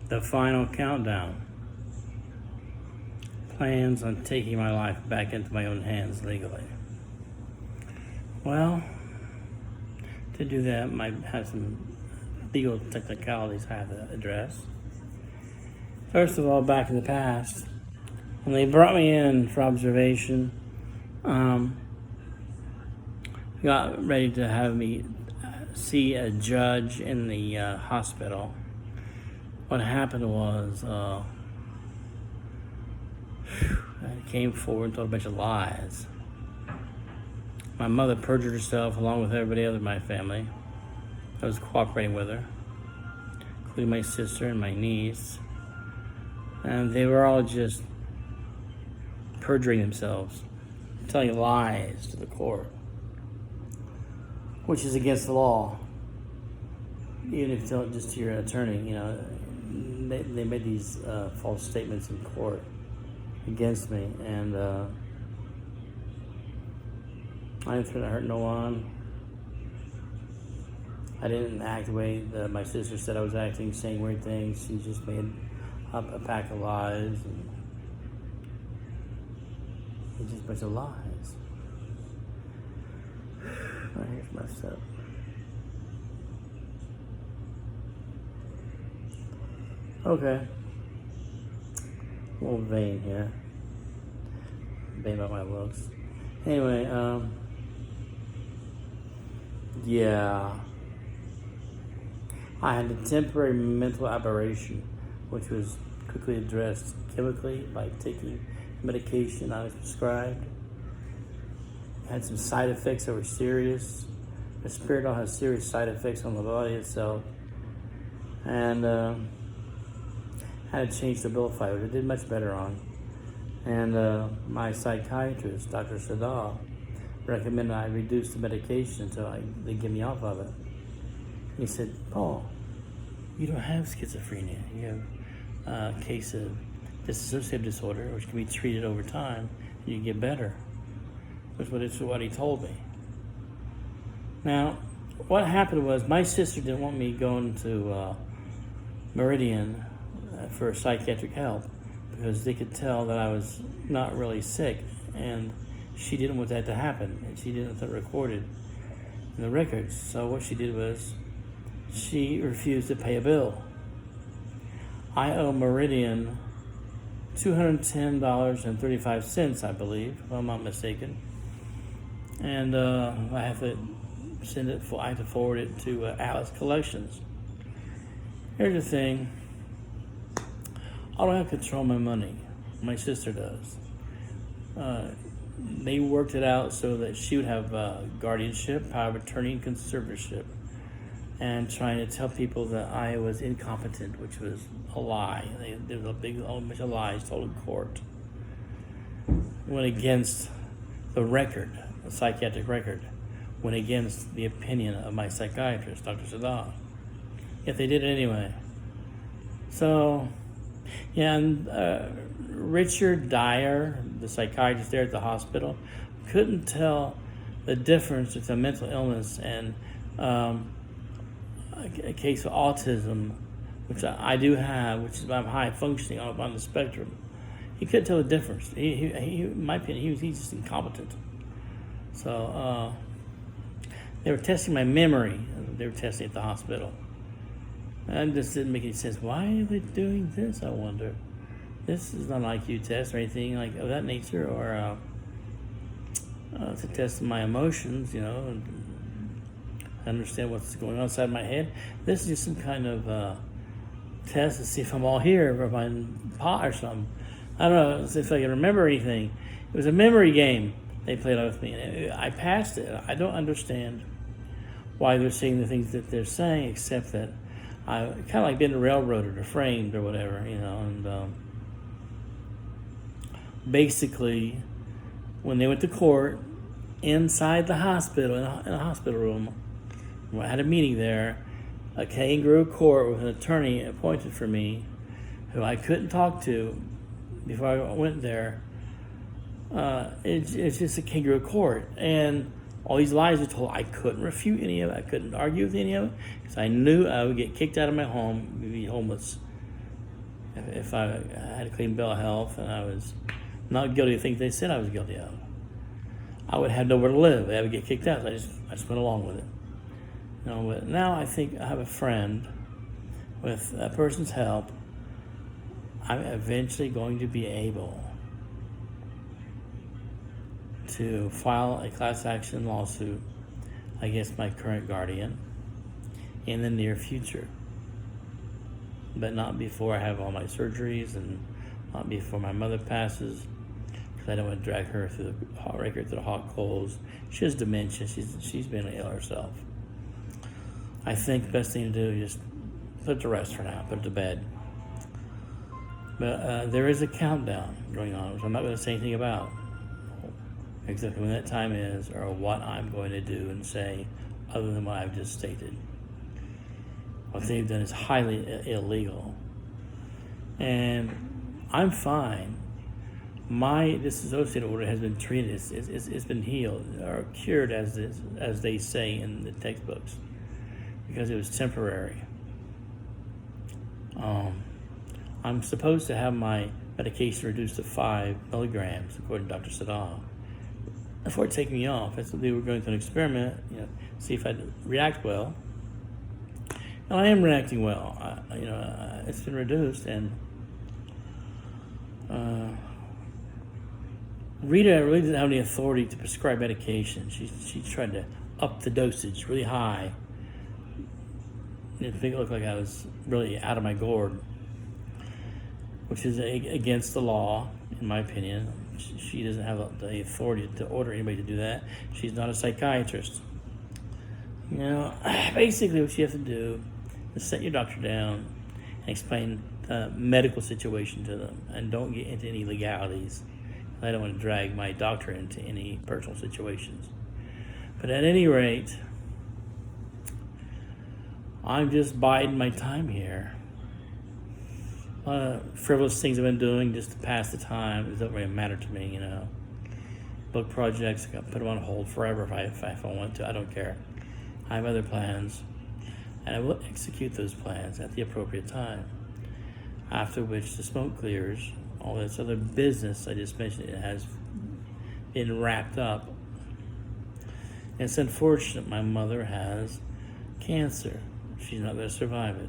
The final countdown. Plans on taking my life back into my own hands legally. Well, to do that, I might have some legal technicalities I have to address. First of all, back in the past, when they brought me in for observation, got ready to have me see a judge in the hospital. What happened was, I came forward and told a bunch of lies. My mother perjured herself along with everybody else in my family. I was cooperating with her, including my sister and my niece. And they were all just perjuring themselves, telling lies to the court, which is against the law. Even if you tell it just to your attorney, they made these false statements in court against me, and I didn't threaten to hurt no one. I didn't act the way that my sister said I was acting, saying weird things. She just made up a pack of lies, and it's just a bunch of lies. My hair's messed up. Okay. A little vain here. Vain about my looks. Anyway, yeah. I had a temporary mental aberration, which was quickly addressed chemically by taking medication I was prescribed. I had some side effects that were serious. Risperidone has serious side effects on the body itself. And I had to change the Abilify, which I did much better on. And my psychiatrist, Dr. Sadal, recommended I reduce the medication until they get me off of it. He said, Paul, you don't have schizophrenia. You have a case of dissociative disorder, which can be treated over time, and you get better. That's what he told me. Now, what happened was my sister didn't want me going to Meridian for psychiatric help because they could tell that I was not really sick, and she didn't want that to happen, and she didn't want that recorded in the records. So what she did was she refused to pay a bill. I owe Meridian $210.35, I believe, if I'm not mistaken. And I have to I have to forward it to Alice Collections. Here's the thing. I don't have control of my money. My sister does. They worked it out so that she would have guardianship, power of attorney, and conservatorship, and trying to tell people that I was incompetent, which was a lie. There was a bunch of lies told in court. Went against the record, the psychiatric record. Went against the opinion of my psychiatrist, Dr. Sadal. Yet they did it anyway. So, yeah, and Richard Dyer, the psychiatrist there at the hospital, couldn't tell the difference between mental illness and a case of autism, which I do have, which is I'm high functioning on the spectrum. He couldn't tell the difference. He in my opinion, he's just incompetent. So they were testing my memory. They were testing at the hospital. And this didn't make any sense. Why are they doing this, I wonder? This is not an IQ test or anything like of that nature, or to test my emotions, and understand what's going on inside my head. This is just some kind of test to see if I'm all here, or if I'm pot or something. I don't know if I can remember anything. It was a memory game they played with me, and I passed it. I don't understand why they're saying the things that they're saying, except that I kind of like being railroaded or framed or whatever, and basically when they went to court inside the hospital, in a hospital room, I had a meeting there, a kangaroo court with an attorney appointed for me who I couldn't talk to before I went there. It's just a kangaroo court, and all these lies were told. I couldn't refute any of it. I couldn't argue with any of it because I knew I would get kicked out of my home, be homeless. if I had a clean bill of health and I was not guilty of things they said I was guilty of, I would have nowhere to live. I would get kicked out. I just went along with it. But now I think I have a friend. With that person's help, I'm eventually going to be able to file a class action lawsuit against my current guardian in the near future. But not before I have all my surgeries and not before my mother passes, because I don't want to drag her through the hot coals. She has dementia. She's been ill herself. I think the best thing to do is just put it to rest for now, put it to bed. But there is a countdown going on, which I'm not going to say anything about, exactly when that time is or what I'm going to do and say other than what I've just stated. What they've done is highly illegal. And I'm fine. My disassociated order has been treated, it's been healed or cured as they say in the textbooks, because it was temporary. I'm supposed to have my medication reduced to 5 milligrams, according to Dr. Saddam, before taking me off. They were going through an experiment, see if I'd react well. And I am reacting well. It's been reduced, and Rita really didn't have any authority to prescribe medication. She tried to up the dosage really high. It made it look like I was really out of my gourd, which is against the law, in my opinion. She doesn't have the authority to order anybody to do that. She's not a psychiatrist. Basically what you have to do is set your doctor down and explain the medical situation to them, and don't get into any legalities. I don't want to drag my doctor into any personal situations. But at any rate, I'm just biding my time here. A lot of frivolous things I've been doing just to pass the time. It doesn't really matter to me, Book projects, I got to put them on hold forever if I want to. I don't care. I have other plans, and I will execute those plans at the appropriate time. After which the smoke clears, all this other business I just mentioned, it has been wrapped up. And it's unfortunate my mother has cancer. She's not going to survive it.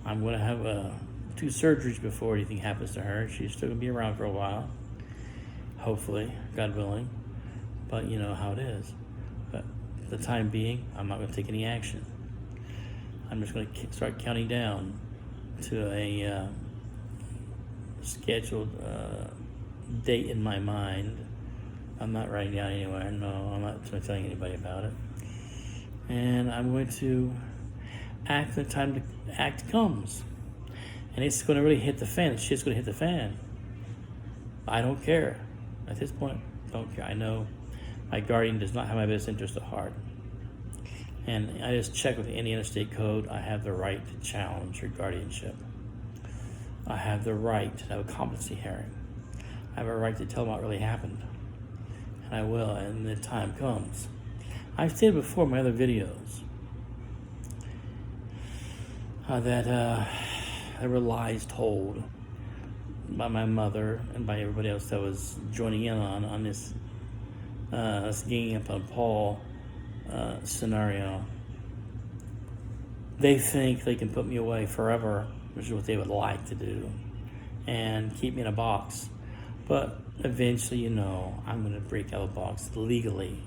I'm going to have 2 surgeries before anything happens to her. She's still going to be around for a while, hopefully, God willing. But you know how it is. But for the time being, I'm not going to take any action. I'm just going to start counting down to a scheduled date in my mind. I'm not writing down anywhere. No, I'm not telling anybody about it. And I'm going to act when the time to act comes. And it's going to really hit the fan. The shit's going to hit the fan. I don't care. At this point, don't care. I know my guardian does not have my best interest at heart. And I just checked with the Indiana State Code. I have the right to challenge her guardianship. I have the right to have a competency hearing. I have a right to tell them what really happened. And I will, and the time comes. I've stated before in my other videos that there were lies told by my mother and by everybody else that was joining in on this ganging up on Paul scenario. They think they can put me away forever, which is what they would like to do, and keep me in a box. But eventually, I'm going to break out of the box legally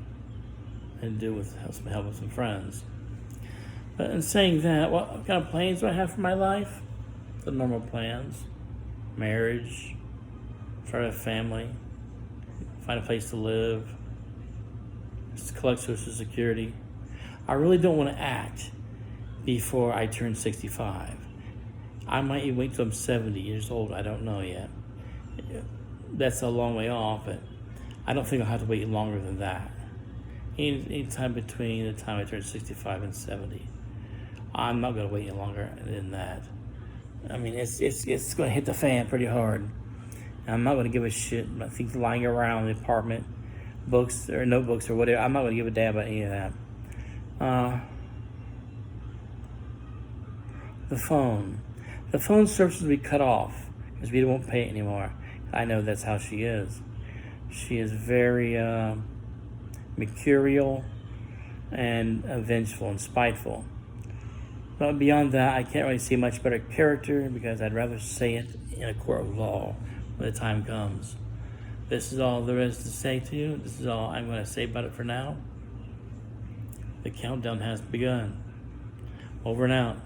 and do with some help with some friends. But in saying that, what kind of plans do I have for my life? The normal plans. Marriage, start a family, find a place to live, just collect Social Security. I really don't want to act before I turn 65. I might even wait till I'm 70 years old. I don't know yet. That's a long way off, but I don't think I'll have to wait longer than that. Any time between the time I turn 65 and 70. I'm not going to wait any longer than that. I mean, it's going to hit the fan pretty hard. And I'm not going to give a shit about things lying around the apartment, books or notebooks or whatever. I'm not going to give a damn about any of that. The phone. The phone service will be cut off because we won't pay it anymore. I know that's how she is. She is very mercurial and vengeful and spiteful. But beyond that, I can't really see much better character because I'd rather say it in a court of law when the time comes. This is all there is to say to you. This is all I'm going to say about it for now. The countdown has begun. Over and out.